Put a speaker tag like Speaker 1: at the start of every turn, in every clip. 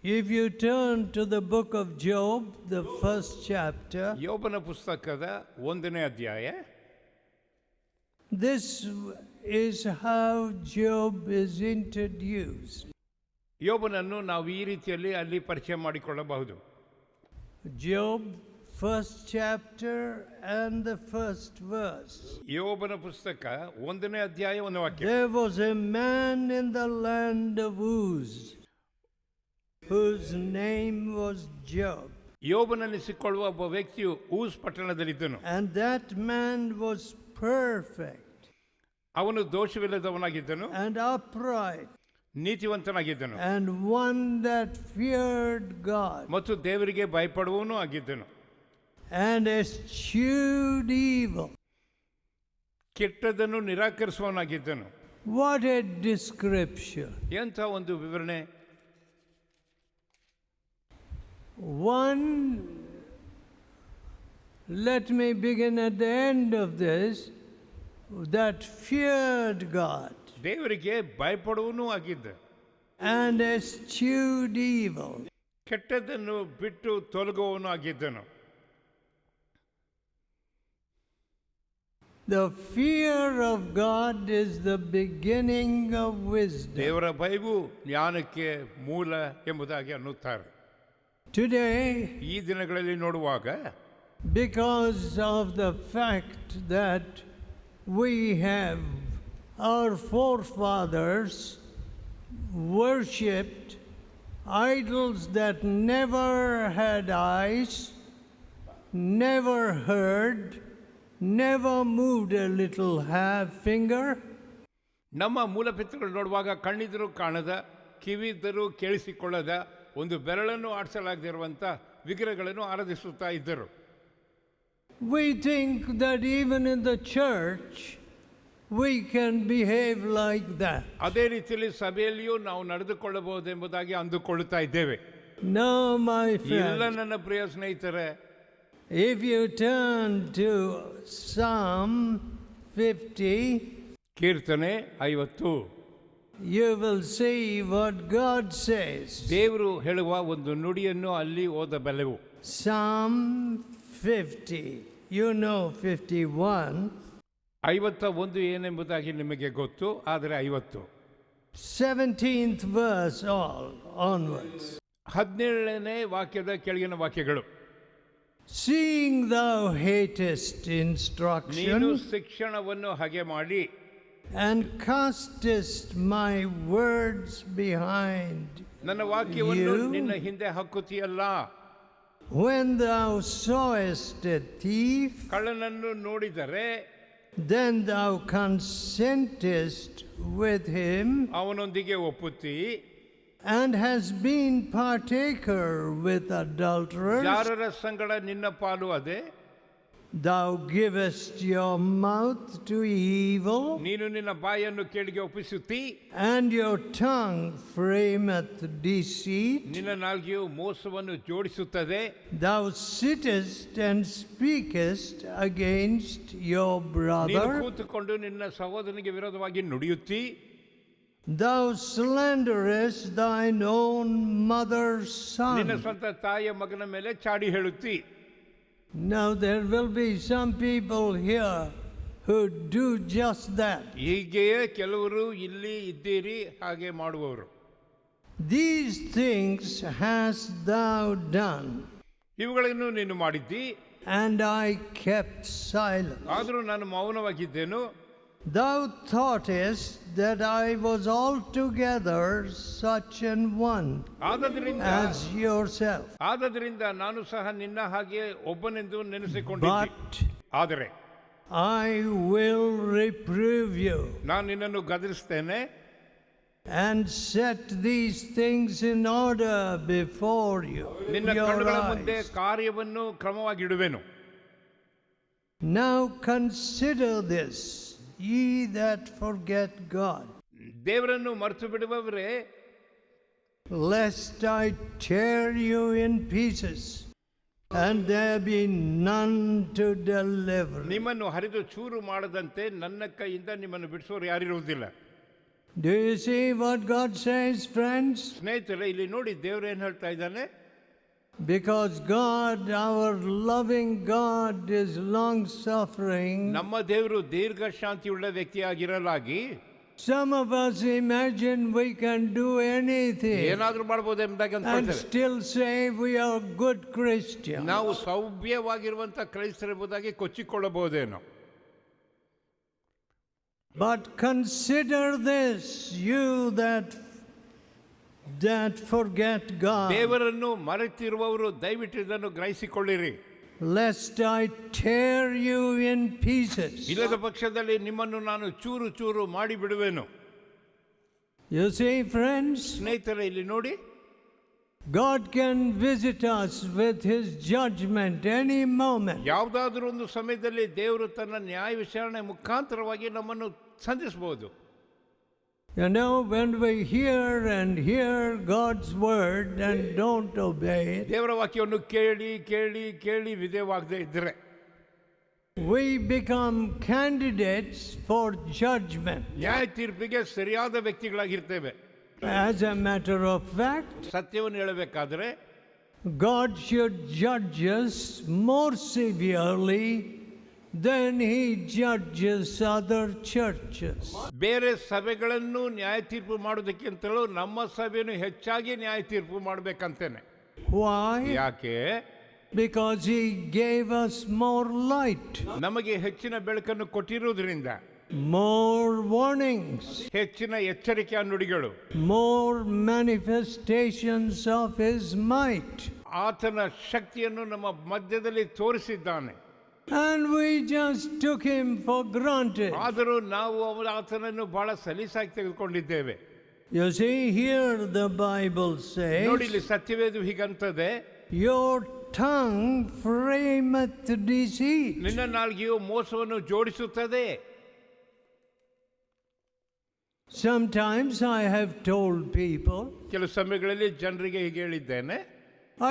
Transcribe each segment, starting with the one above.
Speaker 1: If you turn to the book of Job, the first chapter,
Speaker 2: ಯೋಬನ ಪುಸ್ತಕದ 1ನೇ ಅಧ್ಯಾಯ,
Speaker 1: this is how Job is introduced.
Speaker 2: ಯೋಬನನ್ನು ನಾವು ಈ ರೀತಿಯಲ್ಲಿ ಅಲ್ಲಿ ಪರಿಚಯ ಮಾಡಿಕೊಳ್ಳಬಹುದು.
Speaker 1: Job, first chapter and the first verse.
Speaker 2: ಯೋಬನ ಪುಸ್ತಕ 1ನೇ ಅಧ್ಯಾಯ 1ನೇ ವಾಕ್ಯ.
Speaker 1: There was a man in the land of Uz, whose name was Job.
Speaker 2: ಯೋಬನನ್ನಿಸಿಕೊಳ್ಳುವ ಒಬ್ಬ ವ್ಯಕ್ತಿಯು ಊಸ್ ಪಟ್ಟಣದಲ್ಲಿದ್ದನು.
Speaker 1: And that man was perfect.
Speaker 2: ಅವನು ದೋಷವಿಲ್ಲದವನಾಗಿದ್ದನು
Speaker 1: And upright.
Speaker 2: ನೀತಿವಂತನಾಗಿದ್ದನು.
Speaker 1: And one that feared God.
Speaker 2: ಮತ್ತು ದೇವರಿಗೆ ಭಯಪಡುವವನು ಆಗಿದ್ದನು.
Speaker 1: And eschewed evil.
Speaker 2: ಕೆಟ್ಟದನ್ನು ನಿರಾಕರಿಸುವವನಾಗಿದ್ದನು.
Speaker 1: What a description.
Speaker 2: ಎಂಥ ಒಂದು ವಿವರಣೆ.
Speaker 1: One, let me begin at the end of this, that feared God.
Speaker 2: ದೇವರಿಗೆ ಭಯಪಡುವವನು ಆಗಿದ್ದ.
Speaker 1: And eschewed evil.
Speaker 2: ಕೆಟ್ಟದನ್ನು ಬಿಟ್ಟು ತೊಲಗುವವನು ಆಗಿದ್ದನು.
Speaker 1: The fear of God is the beginning of wisdom.
Speaker 2: ದೇವರ ಭಯವು ಜ್ಞಾನಕ್ಕೆ ಮೂಲ ಎಂಬುದಾಗಿ ಅನ್ನುತ್ತಾರೆ.
Speaker 1: Today,
Speaker 2: ಈ ದಿನಗಳಲ್ಲಿ ನೋಡುವಾಗ,
Speaker 1: because of the fact that we have our forefathers worshipped idols that never had eyes, never heard, never moved a little finger.
Speaker 2: ನಮ್ಮ ಮೂಲಪಿತೃಗಳು ನೋಡುವಾಗ ಕಣ್ಣಿದ್ರೂ ಕಾಣದ, ಕಿವಿದ್ದರೂ ಕೇಳಿಸಿಕೊಳ್ಳದ, ಒಂದು ಬೆರಳನ್ನು ಆಡಿಸಲಾಗದಿರುವಂಥ ವಿಗ್ರಹಗಳನ್ನು ಆರಾಧಿಸುತ್ತಾ ಇದ್ದರು.
Speaker 1: We think that even in the church we can behave like that.
Speaker 2: ಅದೇ ರೀತಿಯಲ್ಲಿ ಸಭೆಯಲ್ಲಿಯೂ ನಾವು ನಡೆದುಕೊಳ್ಳಬಹುದೆಂಬುದಾಗಿ ಅಂದುಕೊಳ್ಳುತ್ತಾ ಇದ್ದೇವೆ.
Speaker 1: No, my
Speaker 2: ಇಲ್ಲ
Speaker 1: friend.
Speaker 2: ನನ್ನ ಪ್ರಿಯ ಸ್ನೇಹಿತರೆ,
Speaker 1: If you turn to Psalm 50,
Speaker 2: ಕೀರ್ತನೆ 50,
Speaker 1: you will see what God says.
Speaker 2: ದೇವರು ಹೇಳುವ ಒಂದು ನುಡಿಯನ್ನು ಅಲ್ಲಿ ಓದಬಲ್ಲೆವು.
Speaker 1: Psalm 50, you know 51.
Speaker 2: 51 ಏನೆಂಬುದಾಗಿ ನಿಮಗೆ ಗೊತ್ತು, ಆದರೆ 50
Speaker 1: 17th verse all onwards.
Speaker 2: 17ನೇ ವಾಕ್ಯದ ಕೆಳಗಿನ ವಾಕ್ಯಗಳು.
Speaker 1: Seeing thou hatest
Speaker 2: ನೀನು
Speaker 1: instruction
Speaker 2: ಶಿಕ್ಷಣವನ್ನು ಹಾಗೆ ಮಾಡಿ,
Speaker 1: and castest my words behind
Speaker 2: ನನ್ನ ವಾಕ್ಯವನ್ನು
Speaker 1: you,
Speaker 2: ನಿನ್ನ ಹಿಂದೆ ಹಾಕುತ್ತೀಯಲ್ಲ.
Speaker 1: when thou sawest a thief,
Speaker 2: ಕಳ್ಳನನ್ನು ನೋಡಿದರೆ
Speaker 1: then thou consentest with him,
Speaker 2: ಅವನೊಂದಿಗೆ ಒಪ್ಪುತ್ತಿ,
Speaker 1: and has been partaker with adulterers.
Speaker 2: ಜಾರರ ಸಂಗಡ ನಿನ್ನ ಪಾಲು ಅದೇ.
Speaker 1: Thou givest your mouth to evil,
Speaker 2: ನೀನು ನಿನ್ನ ಬಾಯನ್ನು ಕೇಡಿಗೆ ಒಪ್ಪಿಸುತ್ತಿ,
Speaker 1: and your tongue frameth deceit.
Speaker 2: ನಿನ್ನ ನಾಲ್ಗೆಯು ಮೋಸವನ್ನು ಜೋಡಿಸುತ್ತದೆ.
Speaker 1: Thou sittest and speakest against your
Speaker 2: ನೀನು
Speaker 1: brother.
Speaker 2: ಕೂತುಕೊಂಡು ನಿನ್ನ ಸಹೋದರನಿಗೆ ವಿರೋಧವಾಗಿ ನುಡಿಯುತ್ತಿ.
Speaker 1: Thou slanderest thine own mother's
Speaker 2: ನಿನ್ನ
Speaker 1: son.
Speaker 2: ಸ್ವಂತ ತಾಯಿಯ ಮಗನ ಮೇಲೆ ಚಾಡಿ ಹೇಳುತ್ತಿ.
Speaker 1: Now there will be some people here who do just that.
Speaker 2: ಹೀಗೆಯೇ ಕೆಲವರು ಇಲ್ಲಿ ಇದ್ದೀರಿ ಹಾಗೆ ಮಾಡುವವರು.
Speaker 1: These things hast thou done,
Speaker 2: ಇವುಗಳನ್ನು ನೀನು ಮಾಡಿದ್ದಿ,
Speaker 1: and I kept silence.
Speaker 2: ಆದರೂ ನಾನು ಮೌನವಾಗಿದ್ದೇನು.
Speaker 1: Thou thoughtest that I was altogether such an one as yourself.
Speaker 2: ಆದದರಿಂದ ನಾನು ಸಹ ನಿನ್ನ ಹಾಗೆ ಒಬ್ಬನೆಂದು ನೆನೆಸಿಕೊಂಡಿದ್ದೆ.
Speaker 1: But
Speaker 2: ಆದರೆ
Speaker 1: I will reprove you
Speaker 2: ನಾನು ನಿನ್ನನ್ನು ಗದರಿಸ್ತೇನೆ,
Speaker 1: and set these things in order before you,
Speaker 2: ನಿನ್ನ
Speaker 1: your
Speaker 2: ಕಣ್ಣುಗಳ ಮುಂದೆ
Speaker 1: eyes.
Speaker 2: ಕಾರ್ಯವನ್ನು ಕ್ರಮವಾಗಿಡುವೆನು.
Speaker 1: Now consider this, ye that forget God,
Speaker 2: ದೇವರನ್ನು ಮರೆತು ಬಿಡುವವರೇ,
Speaker 1: lest I tear you in pieces, and there be none to deliver.
Speaker 2: ನಿಮ್ಮನ್ನು ಹರಿದು ಚೂರು ಮಾಡದಂತೆ ನನ್ನ ಕೈಯಿಂದ ನಿಮ್ಮನ್ನು ಬಿಡಿಸೋರು ಯಾರಿರುವುದಿಲ್ಲ.
Speaker 1: Do you see what God says, friends?
Speaker 2: ಸ್ನೇಹಿತರೆ, ಇಲ್ಲಿ ನೋಡಿ ದೇವರು ಏನು ಹೇಳ್ತಾ ಇದ್ದಾನೆ.
Speaker 1: Because God, our loving God, is long suffering.
Speaker 2: ನಮ್ಮ ದೇವರು ದೀರ್ಘ ಶಾಂತಿಯುಳ್ಳ ವ್ಯಕ್ತಿಯಾಗಿರಲಾಗಿ
Speaker 1: Some of us imagine we can do anything
Speaker 2: ಏನಾದ್ರೂ ಮಾಡಬಹುದು ಎಂಬುದಾಗಿ
Speaker 1: and
Speaker 2: ಅಂದ್ಕೊಳ್ತೇವೆ.
Speaker 1: still say we are good Christians.
Speaker 2: ನಾವು ಸೌಭ್ಯವಾಗಿರುವಂತ ಕ್ರೈಸ್ತರೆಂಬುದಾಗಿ ಕೊಚ್ಚಿಕೊಳ್ಳಬಹುದೇನೋ.
Speaker 1: But consider this, you that forget God,
Speaker 2: ದೇವರನ್ನು ಮರೆತಿರುವವರು ದಯವಿಟ್ಟು ಇದನ್ನು ಗ್ರಹಿಸಿಕೊಳ್ಳಿರಿ.
Speaker 1: lest I tear you in pieces.
Speaker 2: ಇಲ್ಲದ ಪಕ್ಷದಲ್ಲಿ ನಿಮ್ಮನ್ನು ನಾನು ಚೂರು ಚೂರು ಮಾಡಿ ಬಿಡುವೆನು.
Speaker 1: You see, friends,
Speaker 2: ಸ್ನೇಹಿತರೆ, ಇಲ್ಲಿ ನೋಡಿ,
Speaker 1: God can visit us with His judgment any moment.
Speaker 2: ಯಾವುದಾದ್ರೂ ಒಂದು ಸಮಯದಲ್ಲಿ ದೇವರು ತನ್ನ ನ್ಯಾಯ ವಿಚಾರಣೆ ಮುಖಾಂತರವಾಗಿ ನಮ್ಮನ್ನು ಸಂಧಿಸಬಹುದು.
Speaker 1: You know, when we hear God's word and don't obey it,
Speaker 2: ದೇವರ ವಾಕ್ಯವನ್ನು ಕೇಳಿ ಕೇಳಿ ಕೇಳಿ ವಿಧೇಯವಾಗದೇ ಇದ್ದರೆ
Speaker 1: we become candidates for judgment.
Speaker 2: ನ್ಯಾಯ ತೀರ್ಪಿಗೆ ಸರಿಯಾದ ವ್ಯಕ್ತಿಗಳಾಗಿರ್ತೇವೆ.
Speaker 1: As a matter of fact,
Speaker 2: ಸತ್ಯವನ್ನು ಹೇಳಬೇಕಾದ್ರೆ
Speaker 1: God should judge us more severely than He judges other churches.
Speaker 2: ಬೇರೆ ಸಭೆಗಳನ್ನು ನ್ಯಾಯ ತೀರ್ಪು ಮಾಡೋದಕ್ಕಿಂತಲೂ ನಮ್ಮ ಸಭೆಯನ್ನು ಹೆಚ್ಚಾಗಿ ನ್ಯಾಯ ತೀರ್ಪು ಮಾಡಬೇಕಂತೇನೆ.
Speaker 1: Why?
Speaker 2: ಯಾಕೆ?
Speaker 1: Because He gave us more light,
Speaker 2: ನಮಗೆ ಹೆಚ್ಚಿನ ಬೆಳಕನ್ನು ಕೊಟ್ಟಿರುವುದರಿಂದ,
Speaker 1: more warnings,
Speaker 2: ಹೆಚ್ಚಿನ ಎಚ್ಚರಿಕೆಯ ನುಡಿಗಳು,
Speaker 1: more manifestations of His might.
Speaker 2: ಆತನ ಶಕ್ತಿಯನ್ನು ನಮ್ಮ ಮಧ್ಯದಲ್ಲಿ ತೋರಿಸಿದ್ದಾನೆ.
Speaker 1: And we just took Him for granted.
Speaker 2: ಆದರೂ ನಾವು ಆತನನ್ನು ಬಹಳ ಸಲೀಸಾಗಿ ತೆಗೆದುಕೊಂಡಿದ್ದೇವೆ.
Speaker 1: You see, here the Bible says,
Speaker 2: ನೋಡಿ, ಇಲ್ಲಿ ಸತ್ಯವೇದ ಹೀಗಂತದೆ,
Speaker 1: your tongue frameth deceit.
Speaker 2: ನಿನ್ನ ನಾಲ್ಗೆಯು ಮೋಸವನ್ನು ಜೋಡಿಸುತ್ತದೆ.
Speaker 1: Sometimes I have told people,
Speaker 2: ಕೆಲವು ಸಮಯಗಳಲ್ಲಿ ಜನರಿಗೆ ಹೀಗೆ ಹೇಳಿದ್ದೇನೆ,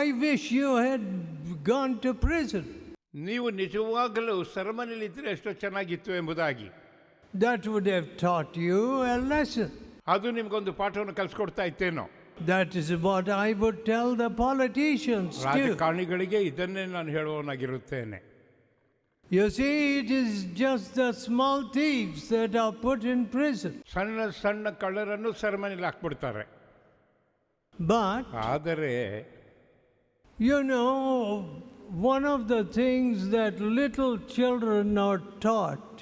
Speaker 1: I wish you had gone to prison.
Speaker 2: ನೀವು ನಿಜವಾಗಲೂ ಸೆರೆಮನೆಯಲ್ಲಿದ್ದರೆ ಎಷ್ಟೋ ಚೆನ್ನಾಗಿತ್ತು ಎಂಬುದಾಗಿ.
Speaker 1: That would have taught you a lesson.
Speaker 2: ಅದು ನಿಮ್ಗೊಂದು ಪಾಠವನ್ನು ಕಲಿಸ್ಕೊಡ್ತಾ ಇತ್ತೇನೋ.
Speaker 1: That is what I would tell the politicians too.
Speaker 2: ರಾಜಕಾರಣಿಗಳಿಗೆ ಇದನ್ನೇ ನಾನು ಹೇಳುವವನಾಗಿರುತ್ತೇನೆ.
Speaker 1: You see, it is just the small thieves that are put in prison.
Speaker 2: ಸಣ್ಣ ಸಣ್ಣ ಕಳ್ಳರನ್ನು ಸೆರೆಮನೆಯಲ್ಲಿ ಹಾಕ್ಬಿಡ್ತಾರೆ.
Speaker 1: But,
Speaker 2: ಆದರೆ
Speaker 1: you know, one of the things that little children are taught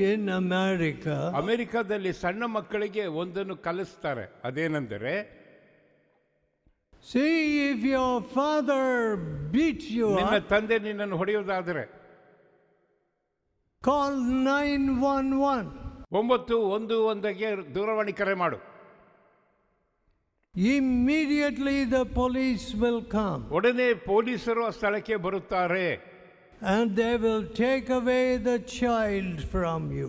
Speaker 1: in America,
Speaker 2: ಅಮೆರಿಕದಲ್ಲಿ ಸಣ್ಣ ಮಕ್ಕಳಿಗೆ ಒಂದನ್ನು ಕಲಿಸ್ತಾರೆ. ಅದೇನೆಂದರೆ,
Speaker 1: see, if your father beats you
Speaker 2: ನಿನ್ನ
Speaker 1: up,
Speaker 2: ತಂದೆ ನಿನ್ನನ್ನು ಹೊಡೆಯುವುದಾದರೆ
Speaker 1: call 911.
Speaker 2: 911ಗೆ ದೂರವಾಣಿ ಕರೆ ಮಾಡು.
Speaker 1: Immediately the police will come
Speaker 2: ಒಡನೆ ಪೊಲೀಸರು ಆ ಸ್ಥಳಕ್ಕೆ ಬರುತ್ತಾರೆ.
Speaker 1: and they will take away the child from you.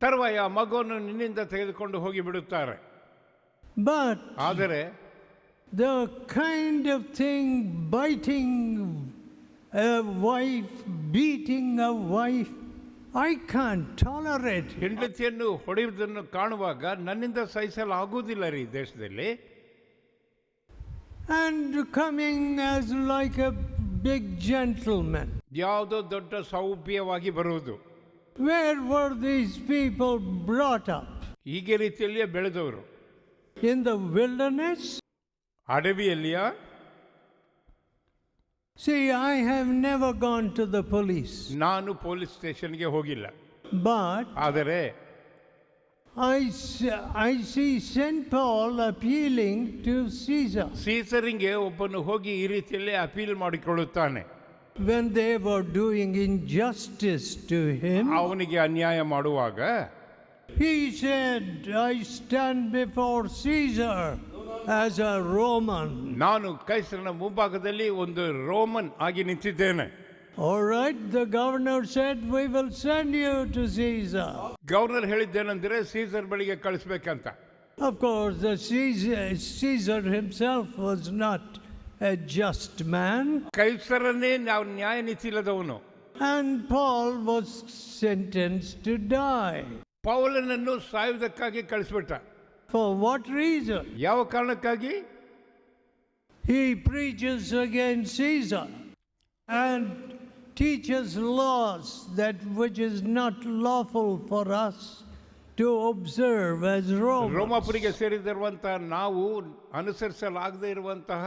Speaker 2: ತರುವಾಯ ಮಗುವನ್ನು ನಿನ್ನಿಂದ ತೆಗೆದುಕೊಂಡು ಹೋಗಿ ಬಿಡುತ್ತಾರೆ.
Speaker 1: But
Speaker 2: ಆದರೆ
Speaker 1: the kind of thing, biting a wife, beating a wife, I can't tolerate it.
Speaker 2: ಹೆಂಡತಿಯನ್ನು ಹೊಡೆಯುವುದನ್ನು ಕಾಣುವಾಗ ನನ್ನಿಂದ ಸಹಿಸಲಾಗುವುದಿಲ್ಲ ರೀ ದೇಶದಲ್ಲಿ.
Speaker 1: And coming as like a big gentleman.
Speaker 2: ಯಾವುದೋ ದೊಡ್ಡ ಸೌಭ್ಯವಾಗಿ ಬರುವುದು.
Speaker 1: Where were these people brought up?
Speaker 2: ಹೀಗೆ ರೀತಿಯಲ್ಲಿಯೇ ಬೆಳೆದವರು.
Speaker 1: In the wilderness?
Speaker 2: ಅಡವಿಯಲ್ಲಿಯ?
Speaker 1: See, I have never gone to the police.
Speaker 2: ನಾನು ಪೊಲೀಸ್ ಸ್ಟೇಷನ್ಗೆ ಹೋಗಿಲ್ಲ.
Speaker 1: But
Speaker 2: ಆದರೆ
Speaker 1: I see St. Paul appealing to Caesar.
Speaker 2: ಸೀಸರಿಗೆ ಒಬ್ಬನು ಹೋಗಿ ಈ ರೀತಿಯಲ್ಲಿ appeal ಮಾಡಿಕೊಳ್ಳುತ್ತಾನೆ.
Speaker 1: When they were doing injustice to him,
Speaker 2: ಅವನಿಗೆ ಅನ್ಯಾಯ ಮಾಡುವಾಗ
Speaker 1: he said, I stand before Caesar as a Roman.
Speaker 2: ನಾನು ಕೈಸರನ ಮುಂಭಾಗದಲ್ಲಿ ಒಂದು ರೋಮನ್ ಆಗಿ ನಿಂತಿದ್ದೇನೆ.
Speaker 1: All right, the governor said, we will send you to Caesar.
Speaker 2: Governor ಹೇಳಿದ್ದೇನೆಂದರೆ ಸೀಸರ್ ಬಳಿಗೆ ಕಳಿಸ್ಬೇಕಂತ.
Speaker 1: Of course, the Caesar himself was not a just man.
Speaker 2: ಕೈಸರನ್ನೇ ನಾವು ನ್ಯಾಯ ನೀತಿ ಇಲ್ಲದವನು.
Speaker 1: And Paul was sentenced to die.
Speaker 2: ಪೌಲನನ್ನು ಸಾಯುವುದಕ್ಕಾಗಿ ಕಳಿಸ್ಬಿಟ್ಟ.
Speaker 1: For what reason?
Speaker 2: ಯಾವ ಕಾರಣಕ್ಕಾಗಿ?
Speaker 1: He preaches against Caesar and teaches laws that which is not lawful for us to observe as Romans.
Speaker 2: ರೋಮಾಪುರಿಗೆ ಸೇರಿದಿರುವಂತಹ ನಾವು ಅನುಸರಿಸಲಾಗದೇ ಇರುವಂತಹ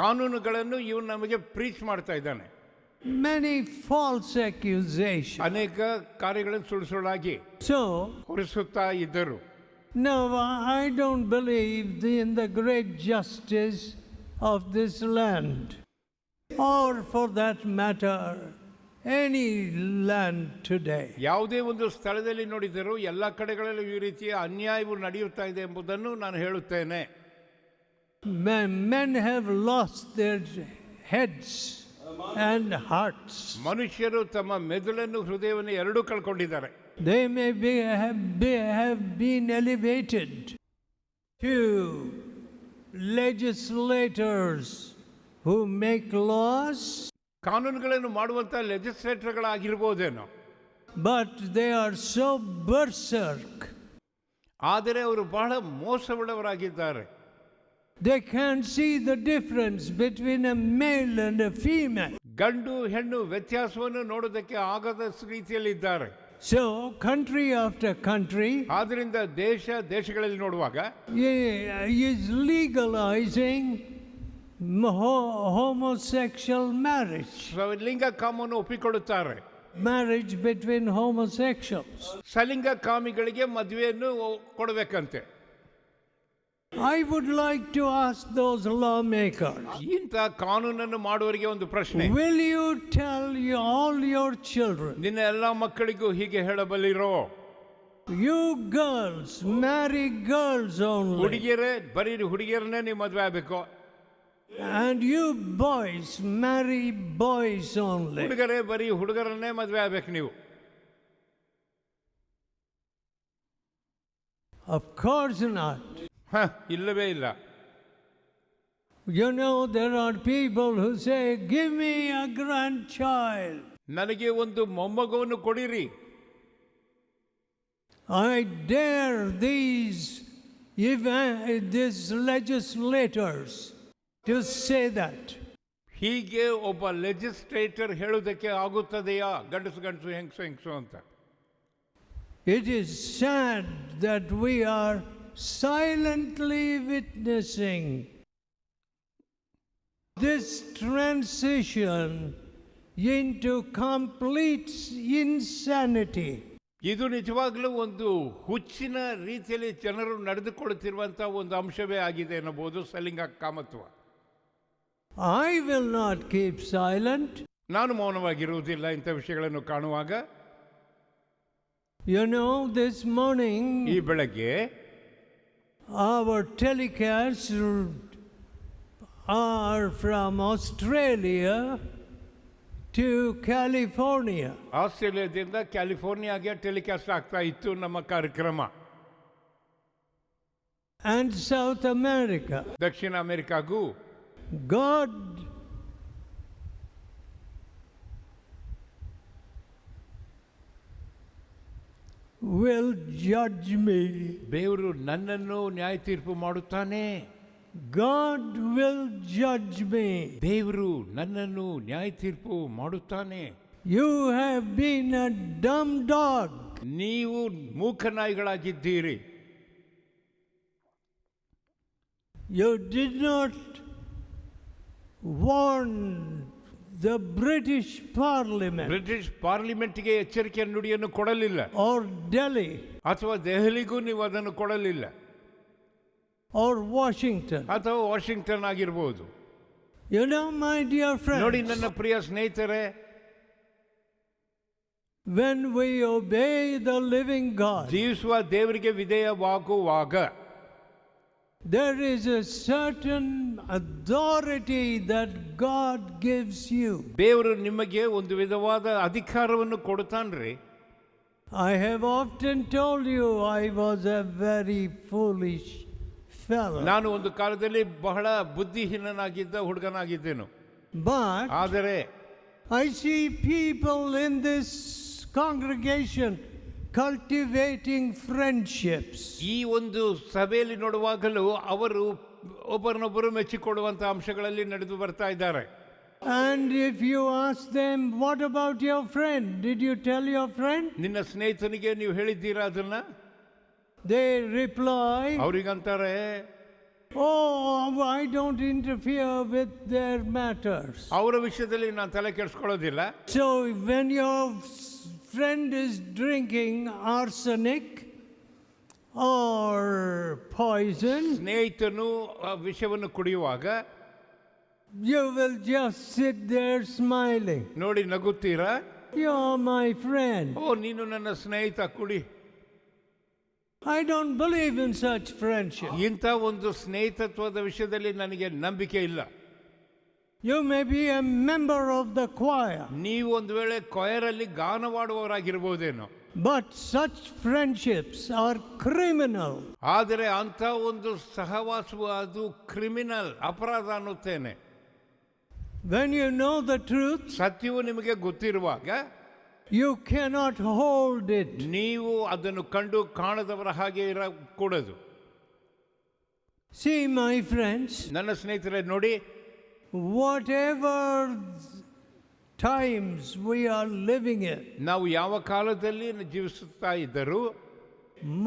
Speaker 2: ಕಾನೂನುಗಳನ್ನು ಇವನು ನಮಗೆ ಪ್ರೀಚ್ ಮಾಡ್ತಾ ಇದ್ದಾನೆ.
Speaker 1: Many false accusations.
Speaker 2: ಅನೇಕ ಕಾರ್ಯಗಳನ್ನು ಸುಳ್ಳು
Speaker 1: So,
Speaker 2: ಹೊರಿಸುತ್ತಾ ಇದ್ದರು.
Speaker 1: no, I don't believe in the great justice of this land, or for that matter, any land today.
Speaker 2: ಯಾವುದೇ ಒಂದು ಸ್ಥಳದಲ್ಲಿ ನೋಡಿದರೂ ಎಲ್ಲ ಕಡೆಗಳಲ್ಲೂ ಈ ರೀತಿಯ ಅನ್ಯಾಯವು ನಡೆಯುತ್ತಾ ಇದೆ ಎಂಬುದನ್ನು ನಾನು ಹೇಳುತ್ತೇನೆ.
Speaker 1: Men have lost their heads and hearts.
Speaker 2: ಮನುಷ್ಯರು ತಮ್ಮ ಮೆದುಳನ್ನು ಹೃದಯವನ್ನು ಎರಡೂ ಕಳ್ಕೊಂಡಿದ್ದಾರೆ.
Speaker 1: They may have been elevated to legislators who make laws,
Speaker 2: ಕಾನೂನುಗಳನ್ನು ಮಾಡುವಂಥ ಲೆಜಿಸ್ಲೇಟರ್ಗಳಾಗಿರ್ಬೋದೇನೋ,
Speaker 1: but they are so berserk.
Speaker 2: ಆದರೆ ಅವರು ಬಹಳ ಮೋಸವುಳ್ಳವರಾಗಿದ್ದಾರೆ.
Speaker 1: They can't see the difference between a male and a female.
Speaker 2: ಗಂಡು ಹೆಣ್ಣು ವ್ಯತ್ಯಾಸವನ್ನು ನೋಡೋದಕ್ಕೆ ಆಗದ ರೀತಿಯಲ್ಲಿದ್ದಾರೆ.
Speaker 1: So, country after country
Speaker 2: ಆದ್ದರಿಂದ ದೇಶಗಳಲ್ಲಿ ನೋಡುವಾಗ
Speaker 1: is legalizing homosexual marriage.
Speaker 2: ಲಿಂಗ ಕಾಮವನ್ನು ಒಪ್ಪಿಕೊಳ್ಳುತ್ತಾರೆ.
Speaker 1: Marriage between homosexuals.
Speaker 2: ಸಲಿಂಗ ಕಾಮಿಗಳಿಗೆ ಮದುವೆಯನ್ನು ಕೊಡಬೇಕಂತೆ.
Speaker 1: I would like to ask those lawmakers,
Speaker 2: ಇಂಥ ಕಾನೂನನ್ನು ಮಾಡುವವರಿಗೆ ಒಂದು ಪ್ರಶ್ನೆ.
Speaker 1: will you tell all your children,
Speaker 2: ನಿನ್ನ ಎಲ್ಲ ಮಕ್ಕಳಿಗೂ ಹೀಗೆ ಹೇಳಬಲ್ಲಿರೋ,
Speaker 1: you girls marry girls only,
Speaker 2: ಹುಡುಗಿಯರೇ ಬರೀ ಹುಡುಗಿಯರನ್ನೇ ನೀವು ಮದುವೆ ಆಗಬೇಕು,
Speaker 1: and you boys marry boys only?
Speaker 2: ಹುಡುಗರೇ ಬರೀ ಹುಡುಗರನ್ನೇ ಮದುವೆ ಆಗಬೇಕು ನೀವು?
Speaker 1: Of course not.
Speaker 2: ಇಲ್ಲವೇ ಇಲ್ಲ.
Speaker 1: You know, there are people who say, give me a grandchild.
Speaker 2: ನನಗೆ ಒಂದು ಮೊಮ್ಮಗವನ್ನು ಕೊಡಿರಿ.
Speaker 1: I dare these legislators to say that.
Speaker 2: ಹೀಗೆ ಒಬ್ಬ ಲೆಜಿಸ್ಲೇಟರ್ ಹೇಳುವುದಕ್ಕೆ ಆಗುತ್ತದೆಯಾ? ಗಂಡಸು ಹೆಂಗಸು ಅಂತ.
Speaker 1: It is sad that we are silently witnessing this transition into complete insanity.
Speaker 2: ಇದು ನಿಜವಾಗ್ಲೂ ಒಂದು ಹುಚ್ಚಿನ ರೀತಿಯಲ್ಲಿ ಜನರು ನಡೆದುಕೊಳ್ಳುತ್ತಿರುವಂತಹ ಒಂದು ಅಂಶವೇ ಆಗಿದೆ ಎನ್ನಬಹುದು ಸಲಿಂಗ ಕಾಮತ್ವ.
Speaker 1: I will not keep silent.
Speaker 2: ನಾನು ಮೌನವಾಗಿರುವುದಿಲ್ಲ ಇಂಥ ವಿಷಯಗಳನ್ನು ಕಾಣುವಾಗ.
Speaker 1: You know, this morning
Speaker 2: ಈ ಬೆಳಗ್ಗೆ
Speaker 1: our telecasts are from Australia to California.
Speaker 2: ಆಸ್ಟ್ರೇಲಿಯಾದಿಂದ ಕ್ಯಾಲಿಫೋರ್ನಿಯಾಗೆ ಟೆಲಿಕಾಸ್ಟ್ ಆಗ್ತಾ ಇತ್ತು ನಮ್ಮ ಕಾರ್ಯಕ್ರಮ.
Speaker 1: And South America.
Speaker 2: Dakshina ಅಮೆರಿಕಾಗೂ.
Speaker 1: God will judge me.
Speaker 2: ದೇವರು ನನ್ನನ್ನು ನ್ಯಾಯ ತೀರ್ಪು ಮಾಡುತ್ತಾನೆ.
Speaker 1: God will judge me.
Speaker 2: ದೇವರು ನನ್ನನ್ನು ನ್ಯಾಯ ತೀರ್ಪು ಮಾಡುತ್ತಾನೆ.
Speaker 1: You have been a dumb dog.
Speaker 2: ನೀವು ಮೂಕನಾಯಿಗಳಾಗಿದ್ದೀರಿ.
Speaker 1: You did not warn the British Parliament
Speaker 2: British ಪಾರ್ಲಿಮೆಂಟ್ಗೆ ಎಚ್ಚರಿಕೆಯ ನುಡಿಯನ್ನು ಕೊಡಲಿಲ್ಲ,
Speaker 1: or Delhi
Speaker 2: ಅಥವಾ ದೆಹಲಿಗೂ ನೀವು ಅದನ್ನು ಕೊಡಲಿಲ್ಲ,
Speaker 1: or Washington.
Speaker 2: ಅಥವಾ ವಾಷಿಂಗ್ಟನ್ ಆಗಿರಬಹುದು.
Speaker 1: You know, my dear
Speaker 2: ನೋಡಿ
Speaker 1: friends,
Speaker 2: ನನ್ನ ಪ್ರಿಯ ಸ್ನೇಹಿತರೆ,
Speaker 1: when we obey the living God,
Speaker 2: ಜೀವಿಸುವ ದೇವರಿಗೆ ವಿಧೇಯವಾಗುವಾಗ
Speaker 1: there is a certain authority that God gives you.
Speaker 2: ದೇವರು ನಿಮಗೆ ಒಂದು ವಿಧವಾದ ಅಧಿಕಾರವನ್ನು ಕೊಡುತ್ತಾನ್ರಿ.
Speaker 1: I have often told you I was a very foolish fellow.
Speaker 2: ನಾನು ಒಂದು ಕಾಲದಲ್ಲಿ ಬಹಳ ಬುದ್ಧಿಹೀನನಾಗಿದ್ದ ಹುಡುಗನಾಗಿದ್ದೆನು.
Speaker 1: But
Speaker 2: ಆದರೆ
Speaker 1: I see people in this congregation cultivating friendships.
Speaker 2: ಈ ಒಂದು ಸಭೆಯಲ್ಲಿ ನೋಡುವಾಗಲೂ ಅವರು ಒಬ್ಬರನ್ನೊಬ್ಬರು ಮೆಚ್ಚಿಕೊಳ್ಳುವಂಥ ಅಂಶಗಳಲ್ಲಿ ನಡೆದು ಬರ್ತಾ ಇದ್ದಾರೆ.
Speaker 1: And if you ask them, what about your friend? Did you tell your friend?
Speaker 2: ನಿನ್ನ ಸ್ನೇಹಿತನಿಗೆ ನೀವು ಹೇಳಿದ್ದೀರಾ ಅದನ್ನ?
Speaker 1: They reply,
Speaker 2: ಅವ್ರಿಗಂತಾರೆ,
Speaker 1: oh, I don't interfere with their matters.
Speaker 2: ಅವರ ವಿಷಯದಲ್ಲಿ ನಾನು ತಲೆ ಕೆಡಿಸ್ಕೊಳ್ಳೋದಿಲ್ಲ.
Speaker 1: So when your friend is drinking arsenic or poison,
Speaker 2: ಸ್ನೇಹಿತನು ಆ ವಿಷವನ್ನು ಕುಡಿಯುವಾಗ
Speaker 1: you will just sit there smiling.
Speaker 2: ನೋಡಿ ನಗುತ್ತೀರಾ?
Speaker 1: You're my friend.
Speaker 2: ಓ, ನೀನು ನನ್ನ ಸ್ನೇಹಿತ, ಕುಡಿ.
Speaker 1: I don't believe in such friendship.
Speaker 2: ಇಂಥ ಒಂದು ಸ್ನೇಹಿತತ್ವದ ವಿಷಯದಲ್ಲಿ ನನಗೆ ನಂಬಿಕೆ ಇಲ್ಲ.
Speaker 1: You may be a member of the choir,
Speaker 2: ನೀವು ಒಂದು ವೇಳೆ ಕೊಯರಲ್ಲಿ ಗಾನವಾಡುವವರಾಗಿರ್ಬೋದೇನೋ,
Speaker 1: but such friendships are criminal.
Speaker 2: ಆದರೆ ಅಂಥ ಒಂದು ಸಹವಾಸವು ಅದು ಕ್ರಿಮಿನಲ್, ಅಪರಾಧ ಅನ್ನುತ್ತೇನೆ.
Speaker 1: When you know the truth,
Speaker 2: ಸತ್ಯವು ನಿಮಗೆ ಗೊತ್ತಿರುವಾಗ
Speaker 1: you cannot hold it.
Speaker 2: ನೀವು ಅದನ್ನು ಕಂಡು ಕಾಣದವರ ಹಾಗೆ ಇರಕೂಡದು.
Speaker 1: See, my friends,
Speaker 2: ನನ್ನ ಸ್ನೇಹಿತರೆ ನೋಡಿ,
Speaker 1: whatever times we are living in,
Speaker 2: ನಾವು ಯಾವ ಕಾಲದಲ್ಲಿ ಜೀವಿಸುತ್ತಾ ಇದ್ದರೂ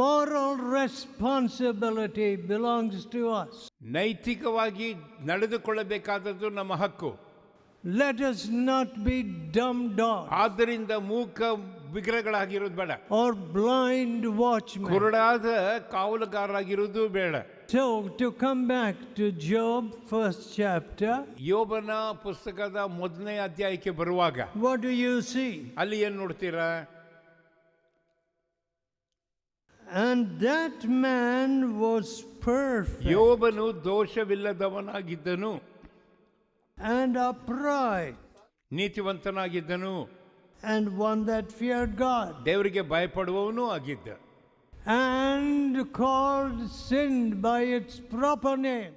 Speaker 1: moral responsibility belongs to us.
Speaker 2: ನೈತಿಕವಾಗಿ ನಡೆದುಕೊಳ್ಳಬೇಕಾದದ್ದು ನಮ್ಮ ಹಕ್ಕು.
Speaker 1: Let us not be dumb dogs
Speaker 2: ಆದ್ದರಿಂದ ಮೂಕ ವಿಗ್ರಹಗಳಾಗಿರೋದು ಬೇಡ,
Speaker 1: or blind watchmen.
Speaker 2: ಕುರುಡಾದ ಕಾವಲುಗಾರರಾಗಿರುವುದು ಬೇಡ.
Speaker 1: So to come back to Job, first chapter,
Speaker 2: ಯೋಬನ ಪುಸ್ತಕದ ಮೊದಲನೇ ಅಧ್ಯಾಯಕ್ಕೆ ಬರುವಾಗ
Speaker 1: what do you see?
Speaker 2: ಅಲ್ಲಿ ಏನು ನೋಡ್ತೀರಾ?
Speaker 1: And that man was perfect
Speaker 2: ಯೋಬನು ದೋಷವಿಲ್ಲದವನಾಗಿದ್ದನು,
Speaker 1: and upright,
Speaker 2: ನೀತಿವಂತನಾಗಿದ್ದನು,
Speaker 1: and one that feared God,
Speaker 2: ದೇವರಿಗೆ ಭಯಪಡುವವನೂ ಆಗಿದ್ದ,
Speaker 1: and called sin by its proper name.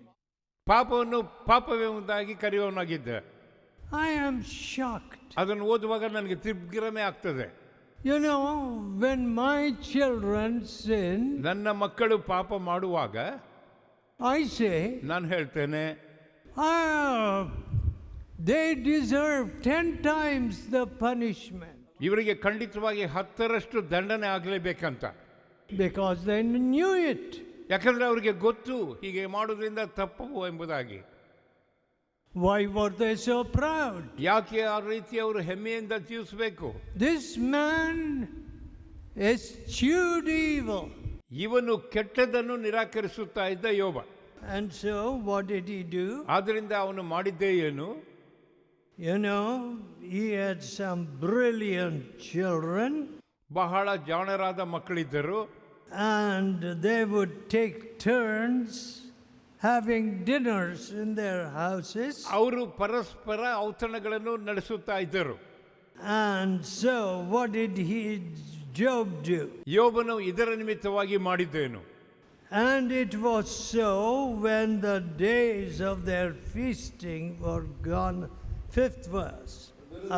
Speaker 2: ಪಾಪವನ್ನು ಪಾಪವೇ ಒಂದಾಗಿ ಕರೆಯುವವನಾಗಿದ್ದ.
Speaker 1: I am shocked.
Speaker 2: ಅದನ್ನು ಓದುವಾಗ ನನಗೆ ದಿಗ್ಭ್ರಮೆ ಆಗ್ತದೆ.
Speaker 1: You know, when my children sin,
Speaker 2: ನನ್ನ ಮಕ್ಕಳು ಪಾಪ ಮಾಡುವಾಗ
Speaker 1: I say,
Speaker 2: ನಾನು ಹೇಳ್ತೇನೆ,
Speaker 1: they deserve 10 times the punishment,
Speaker 2: ಇವರಿಗೆ ಖಂಡಿತವಾಗಿ 10ರಷ್ಟು ದಂಡನೆ ಆಗಲೇಬೇಕಂತ.
Speaker 1: because they knew it.
Speaker 2: ಯಾಕಂದ್ರೆ ಅವರಿಗೆ ಗೊತ್ತು ಹೀಗೆ ಮಾಡೋದ್ರಿಂದ ತಪ್ಪು ಎಂಬುದಾಗಿ.
Speaker 1: Why were they so proud?
Speaker 2: ಯಾಕೆ ಆ ರೀತಿ ಅವರು ಹೆಮ್ಮೆಯಿಂದ ಜೀವಿಸಬೇಕು?
Speaker 1: This man eschewed evil.
Speaker 2: ಇವನು ಕೆಟ್ಟದನ್ನು ನಿರಾಕರಿಸುತ್ತಾ ಇದ್ದ ಯೋಬ.
Speaker 1: And so what did he do?
Speaker 2: ಆದ್ದರಿಂದ ಅವನು ಮಾಡಿದ್ದೇ ಏನು?
Speaker 1: You know, he had some brilliant children,
Speaker 2: ಬಹಳ ಜಾಣರಾದ ಮಕ್ಕಳಿದ್ದರು.
Speaker 1: and they would take turns having dinners in their houses.
Speaker 2: ಅವರು ಪರಸ್ಪರ ಔತಣಗಳನ್ನು ನಡೆಸುತ್ತಾ ಇದ್ದರು.
Speaker 1: And so what did Job do?
Speaker 2: ಯೋಬನು ಇದರ ನಿಮಿತ್ತವಾಗಿ ಮಾಡಿದ್ದೇನು?
Speaker 1: And it was so when the days of their feasting were gone, 5th verse,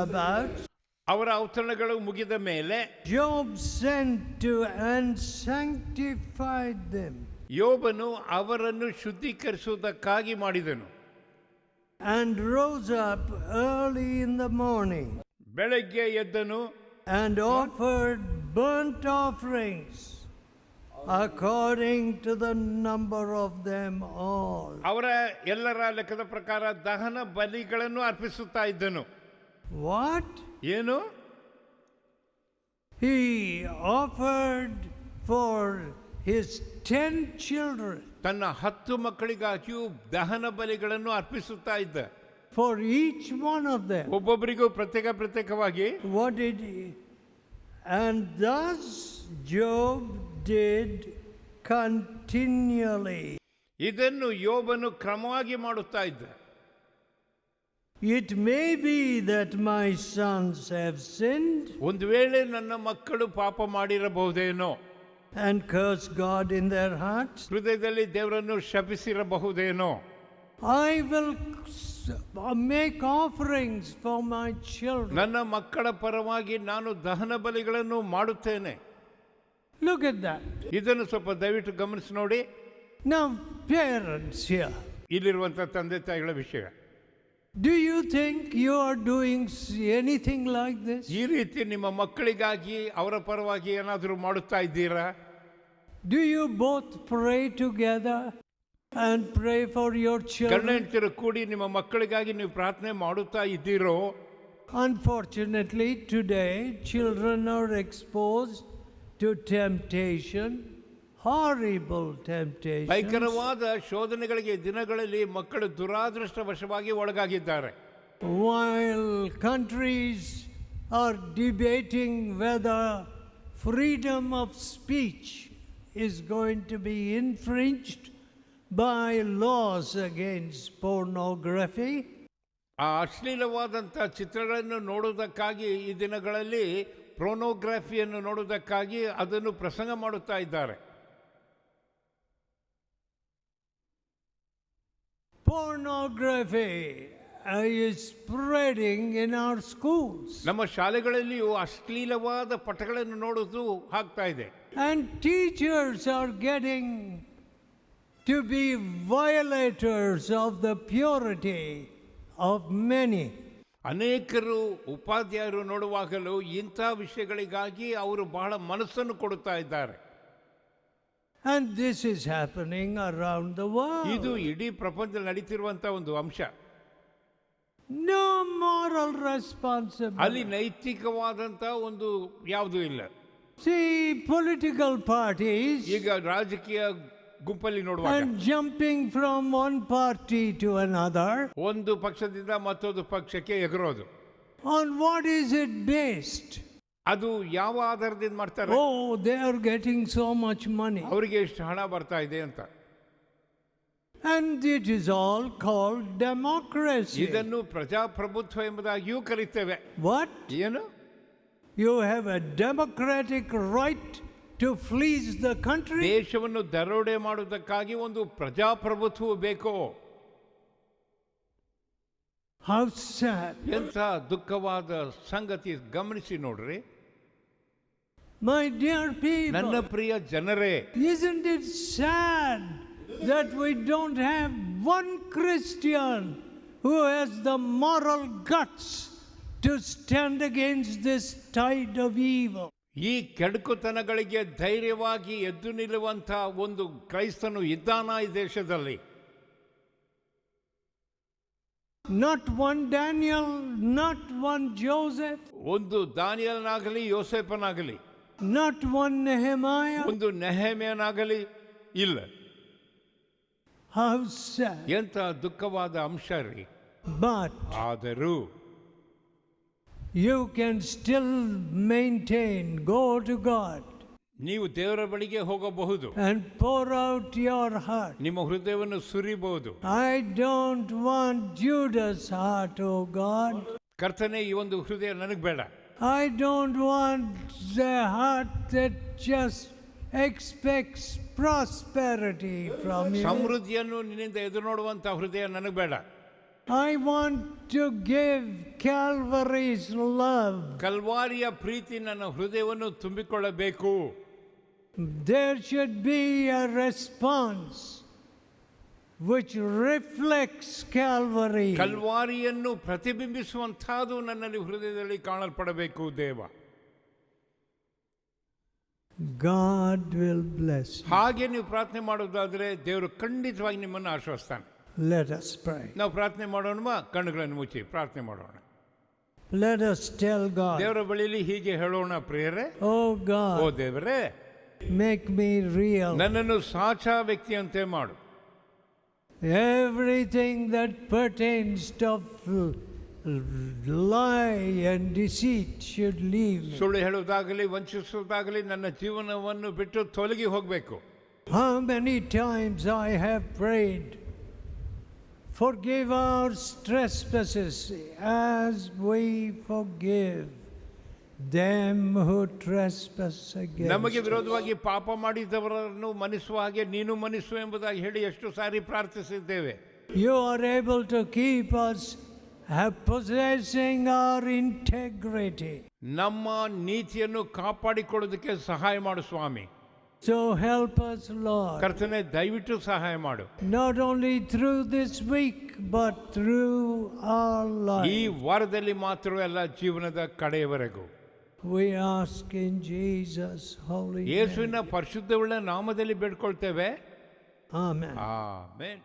Speaker 1: about
Speaker 2: ಅವರ ಔತಣಗಳು ಮುಗಿದ ಮೇಲೆ
Speaker 1: Job sent to and sanctified them,
Speaker 2: ಯೋಬನು ಅವರನ್ನು ಶುದ್ಧೀಕರಿಸುವುದಕ್ಕಾಗಿ ಮಾಡಿದನು.
Speaker 1: and rose up early in the morning,
Speaker 2: ಬೆಳಗ್ಗೆ ಎದ್ದನು,
Speaker 1: and offered burnt offerings according to the number of them all.
Speaker 2: ಅವರ ಎಲ್ಲರ ಲೆಕ್ಕದ ಪ್ರಕಾರ ದಹನ ಬಲಿಗಳನ್ನು ಅರ್ಪಿಸುತ್ತಾ ಇದ್ದನು.
Speaker 1: What?
Speaker 2: ಏನು?
Speaker 1: He offered for his 10 children,
Speaker 2: ತನ್ನ 10 ಮಕ್ಕಳಿಗಾಗಿಯೂ ದಹನ ಬಲಿಗಳನ್ನು ಅರ್ಪಿಸುತ್ತಾ ಇದ್ದ.
Speaker 1: for each one of them.
Speaker 2: ಒಬ್ಬೊಬ್ಬರಿಗೂ ಪ್ರತ್ಯೇಕವಾಗಿ.
Speaker 1: What did he? And thus Job did continually.
Speaker 2: ಇದನ್ನು ಯೋಬನು ಕ್ರಮವಾಗಿ ಮಾಡುತ್ತಾ ಇದ್ದ.
Speaker 1: It may be that my sons have sinned
Speaker 2: ಒಂದು ವೇಳೆ ನನ್ನ ಮಕ್ಕಳು ಪಾಪ ಮಾಡಿರಬಹುದೇನೋ,
Speaker 1: and cursed God in their hearts.
Speaker 2: ಹೃದಯದಲ್ಲಿ ದೇವರನ್ನು ಶಪಿಸಿರಬಹುದೇನೋ.
Speaker 1: I will make offerings for my children.
Speaker 2: ನನ್ನ ಮಕ್ಕಳ ಪರವಾಗಿ ನಾನು ದಹನ ಬಲಿಗಳನ್ನು ಮಾಡುತ್ತೇನೆ.
Speaker 1: Look at that.
Speaker 2: ಇದನ್ನು ಸ್ವಲ್ಪ ದಯವಿಟ್ಟು ಗಮನಿಸಿ ನೋಡಿ.
Speaker 1: Now, parents here,
Speaker 2: ಇಲ್ಲಿರುವಂಥ ತಂದೆ ತಾಯಿಗಳ ವಿಷಯ.
Speaker 1: do you think you are doing anything like this?
Speaker 2: ಈ ರೀತಿ ನಿಮ್ಮ ಮಕ್ಕಳಿಗಾಗಿ ಅವರ ಪರವಾಗಿ ಏನಾದರೂ ಮಾಡುತ್ತಾ ಇದ್ದೀರಾ?
Speaker 1: Do you both pray together and pray for your children?
Speaker 2: ಗಂಡ ಕೂಡಿ ನಿಮ್ಮ ಮಕ್ಕಳಿಗಾಗಿ ನೀವು ಪ್ರಾರ್ಥನೆ ಮಾಡುತ್ತಾ ಇದ್ದೀರೋ?
Speaker 1: Unfortunately, today children are exposed to temptation, horrible temptation.
Speaker 2: ಭಯಂಕರವಾದ ಶೋಧನೆಗಳಿಗೆ ದಿನಗಳಲ್ಲಿ ಮಕ್ಕಳು ದುರಾದೃಷ್ಟವಶವಾಗಿ ಒಳಗಾಗಿದ್ದಾರೆ.
Speaker 1: While countries are debating whether freedom of speech is going to be infringed by laws against pornography,
Speaker 2: ಆ ಅಶ್ಲೀಲವಾದಂಥ ಚಿತ್ರಗಳನ್ನು ನೋಡುವುದಕ್ಕಾಗಿ ಈ ದಿನಗಳಲ್ಲಿ ಪೋರ್ನೋಗ್ರಫಿಯನ್ನು ನೋಡುವುದಕ್ಕಾಗಿ ಅದನ್ನು ಪ್ರಸಂಗ ಮಾಡುತ್ತಾ ಇದ್ದಾರೆ.
Speaker 1: Pornography is spreading in our schools.
Speaker 2: ನಮ್ಮ ಶಾಲೆಗಳಲ್ಲಿಯೂ ಅಶ್ಲೀಲವಾದ ಪಟಗಳನ್ನು ನೋಡುವುದು ಆಗ್ತಾ ಇದೆ.
Speaker 1: And teachers are getting to be violators of the purity of many.
Speaker 2: ಅನೇಕರು ಉಪಾಧ್ಯಾಯರು ನೋಡುವಾಗಲೂ ಇಂಥ ವಿಷಯಗಳಿಗಾಗಿ ಅವರು ಬಹಳ ಮನಸ್ಸನ್ನು ಕೊಡುತ್ತಾ ಇದ್ದಾರೆ.
Speaker 1: And this is happening around the world.
Speaker 2: ಇದು ಇಡೀ ಪ್ರಪಂಚದಲ್ಲಿ ನಡೀತಿರುವಂತ ಒಂದು ಅಂಶ.
Speaker 1: No moral responsibility.
Speaker 2: ಅಲ್ಲಿ ನೈತಿಕವಾದಂತ ಒಂದು ಯಾವುದೂ ಇಲ್ಲ.
Speaker 1: See, political parties
Speaker 2: ಈಗ ರಾಜಕೀಯ ಗುಂಪಲ್ಲಿ ನೋಡುವಾಗ
Speaker 1: and jumping from one party to another.
Speaker 2: ಒಂದು ಪಕ್ಷದಿಂದ ಮತ್ತೊಂದು ಪಕ್ಷಕ್ಕೆ ಎಗರೋದು.
Speaker 1: On what is it based?
Speaker 2: ಅದು ಯಾವ ಆಧಾರದಿಂದ ಮಾಡ್ತಾರೆ?
Speaker 1: Oh, they are getting so much money.
Speaker 2: ಅವರಿಗೆ ಎಷ್ಟು ಹಣ ಬರ್ತಾ ಇದೆ ಅಂತ.
Speaker 1: And it is all called democracy.
Speaker 2: ಇದನ್ನು ಪ್ರಜಾಪ್ರಭುತ್ವ ಎಂಬುದಾಗಿಯೂ ಕರೀತೇವೆ.
Speaker 1: What?
Speaker 2: ಏನು?
Speaker 1: You have a democratic right to fleece the country?
Speaker 2: ದೇಶವನ್ನು ದರೋಡೆ ಮಾಡುವುದಕ್ಕಾಗಿ ಒಂದು ಪ್ರಜಾಪ್ರಭುತ್ವ ಬೇಕೋ?
Speaker 1: How sad.
Speaker 2: ಎಂಥ ದುಃಖವಾದ ಸಂಗತಿ ಗಮನಿಸಿ ನೋಡ್ರಿ.
Speaker 1: My dear people,
Speaker 2: ನನ್ನ ಪ್ರಿಯ ಜನರೇ,
Speaker 1: isn't it sad that we don't have one Christian who has the moral guts to stand against this tide of evil?
Speaker 2: ಈ ಕೆಡುಕುತನಗಳಿಗೆ ಧೈರ್ಯವಾಗಿ ಎದ್ದು ನಿಲ್ಲುವಂಥ ಒಂದು ಕ್ರೈಸ್ತನು ಇದ್ದಾನ ಈ ದೇಶದಲ್ಲಿ?
Speaker 1: Not one Daniel, not one Joseph,
Speaker 2: ಒಂದು ದಾನಿಯಲ್ನಾಗಲಿ ಯೋಸೇಫನಾಗಲಿ,
Speaker 1: not one Nehemiah.
Speaker 2: ಒಂದು ನೆಹೆಮೀಯನಾಗಲಿ ಇಲ್ಲ.
Speaker 1: How sad.
Speaker 2: ಎಂಥ ದುಃಖವಾದ ಅಂಶ ರೀ.
Speaker 1: But
Speaker 2: ಆದರೂ
Speaker 1: you can still maintain, go to God
Speaker 2: ನೀವು ದೇವರ ಬಳಿಗೆ ಹೋಗಬಹುದು,
Speaker 1: and pour out your heart.
Speaker 2: ನಿಮ್ಮ ಹೃದಯವನ್ನು ಸುರಿಬಹುದು.
Speaker 1: I don't want Judas' heart, oh God.
Speaker 2: ಕರ್ತನೆ, ಈ ಒಂದು ಹೃದಯ ನನಗೆ ಬೇಡ.
Speaker 1: I don't want the heart that just expects prosperity from you.
Speaker 2: ಸಮೃದ್ಧಿಯನ್ನು ನಿನ್ನಿಂದ ಎದುರು ನೋಡುವಂತ ಹೃದಯ ನನಗೆ ಬೇಡ.
Speaker 1: I want to give Calvary's love.
Speaker 2: ಕಲ್ವಾರಿಯ ಪ್ರೀತಿ ನನ್ನ ಹೃದಯವನ್ನು ತುಂಬಿಕೊಳ್ಳಬೇಕು.
Speaker 1: There should be a response which reflects Calvary.
Speaker 2: ಕಲ್ವಾರಿಯನ್ನು ಪ್ರತಿಬಿಂಬಿಸುವಂತಹದ್ದು ನನ್ನಲ್ಲಿ ಹೃದಯದಲ್ಲಿ ಕಾಣಲ್ಪಡಬೇಕು ದೇವ.
Speaker 1: God will bless you.
Speaker 2: ಹಾಗೆ ನೀವು ಪ್ರಾರ್ಥನೆ ಮಾಡೋದಾದ್ರೆ ದೇವರು ಖಂಡಿತವಾಗಿ ನಿಮ್ಮನ್ನು ಆಶ್ವಸ್ತಾನೆ.
Speaker 1: Let us pray.
Speaker 2: ನಾವು ಪ್ರಾರ್ಥನೆ ಮಾಡೋಣ. ಕಣ್ಣುಗಳನ್ನು ಮುಚ್ಚಿ ಪ್ರಾರ್ಥನೆ ಮಾಡೋಣ.
Speaker 1: Let us tell God,
Speaker 2: ದೇವರ ಬಳಿಯಲ್ಲಿ ಹೀಗೆ ಹೇಳೋಣ, ಪ್ರಿಯರೇ.
Speaker 1: oh
Speaker 2: ಓ
Speaker 1: God,
Speaker 2: ದೇವರೇ,
Speaker 1: make me real.
Speaker 2: ನನ್ನನ್ನು ಸಾಚಾ ವ್ಯಕ್ತಿಯಂತೆ ಮಾಡು.
Speaker 1: Everything that pertains to lie and deceit should leave me.
Speaker 2: ಸುಳ್ಳು ಹೇಳುವುದಾಗಲಿ ವಂಚಿಸುವುದಾಗಲಿ ನನ್ನ ಜೀವನವನ್ನು ಬಿಟ್ಟು ತೊಲಗಿ ಹೋಗಬೇಕು.
Speaker 1: How many times I have prayed, forgive our trespasses as we forgive them who trespass against
Speaker 2: ನಮಗೆ
Speaker 1: us.
Speaker 2: ವಿರೋಧವಾಗಿ ಪಾಪ ಮಾಡಿದವರನ್ನು ಮನ್ನಿಸುವ ಹಾಗೆ ನೀನು ಮನ್ನಿಸು ಎಂಬುದಾಗಿ ಹೇಳಿ ಎಷ್ಟು ಸಾರಿ ಪ್ರಾರ್ಥಿಸಿದ್ದೇವೆ.
Speaker 1: You are able to keep us possessing our integrity.
Speaker 2: ನಮ್ಮ ನೀತಿಯನ್ನು ಕಾಪಾಡಿಕೊಳ್ಳೋದಕ್ಕೆ ಸಹಾಯ ಮಾಡು ಸ್ವಾಮಿ.
Speaker 1: So help us, Lord,
Speaker 2: ಕರ್ತನೆ ದಯವಿಟ್ಟು ಸಹಾಯ ಮಾಡು.
Speaker 1: not only through this week, but through our
Speaker 2: ಈ
Speaker 1: life.
Speaker 2: ವಾರದಲ್ಲಿ ಮಾತ್ರವಲ್ಲ, ಜೀವನದ ಕಡೆಯವರೆಗೂ.
Speaker 1: We ask in Jesus' holy name.
Speaker 2: ಯೇಸುವಿನ ಪರಿಶುದ್ಧವುಳ್ಳ ನಾಮದಲ್ಲಿ ಬೇಡ್ಕೊಳ್ತೇವೆ.
Speaker 1: Amen.
Speaker 2: ಆಮೆನ್.